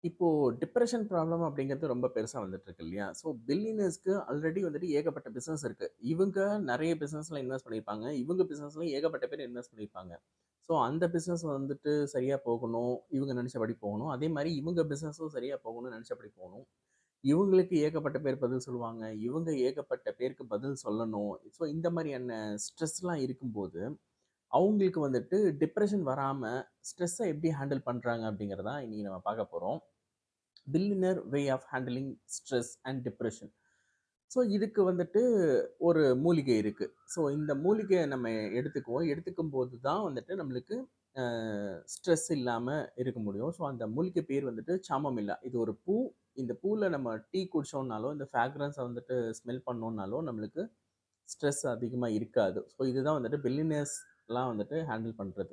இப்போ depression problem அப்படிங்கிறது ரொம்ப பெருசா வந்துட்டு இருக்கு இல்லையா? ஸோ பில்லியனர்ஸ்க்கு ஆல்ரெடி வந்துட்டு ஏகப்பட்ட பிசினஸ் இருக்கு. இவங்க நெறைய பிசினஸ்ல இன்வெஸ்ட் பண்ணியிருப்பாங்க. இவங்க பிசினஸ்ல ஏகப்பட்ட பேர் இன்வெஸ்ட் பண்ணியிருப்பாங்க. ஸோ அந்த பிசினஸ் வந்துட்டு சரியா போகணும். இவங்க நெனச்சபடி போகணும். அதே மாரி இவங்க பிசினஸும் சரியா போகணும்னு நெனச்சபடி போகணும். இவங்களுக்கு ஏகப்பட்ட பேர் பதில் சொல்லுவாங்க. இவங்க ஏகப்பட்ட பேருக்கு பதில் சொல்லணும். ஸோ இந்த மாரியான ஸ்ட்ரெஸ்லாம் இருக்கும்போது, அவங்களுக்கு வந்துட்டு டிப்ரஷன் வராம ஸ்ட்ரெஸ்ஸ எப்படி ஹேண்டில் பண்றாங்க அப்படிங்கிறத தான் இன்னைக்கு நம்ம பார்க்க போறோம். Billionaire way of handling stress and depression. So இதுக்கு வந்துட்டு ஒரு மூலிகை இருக்கு. ஸோ இந்த மூலிகைய நம்ம எடுத்துக்குவோம். எடுத்துக்கும்போது தான் வந்துட்டு நம்மளுக்கு ஸ்ட்ரெஸ் இல்லாம இருக்க முடியும். ஸோ அந்த மூலிகை பேர் வந்துட்டு சாமமில்லா. இது ஒரு பூ. இந்த பூல நம்ம டீ குடிச்சோம்னாலோ, இந்த ஃபிராக்ரன்ஸ வந்துட்டு ஸ்மெல் பண்ணோம்னாலோ நம்மளுக்கு ஸ்ட்ரெஸ் அதிகமா இருக்காது. ஸோ இதுதான் வந்துட்டு பில்லியனர்ஸ்லாம் வந்துட்டு ஹேண்டில் பண்றது.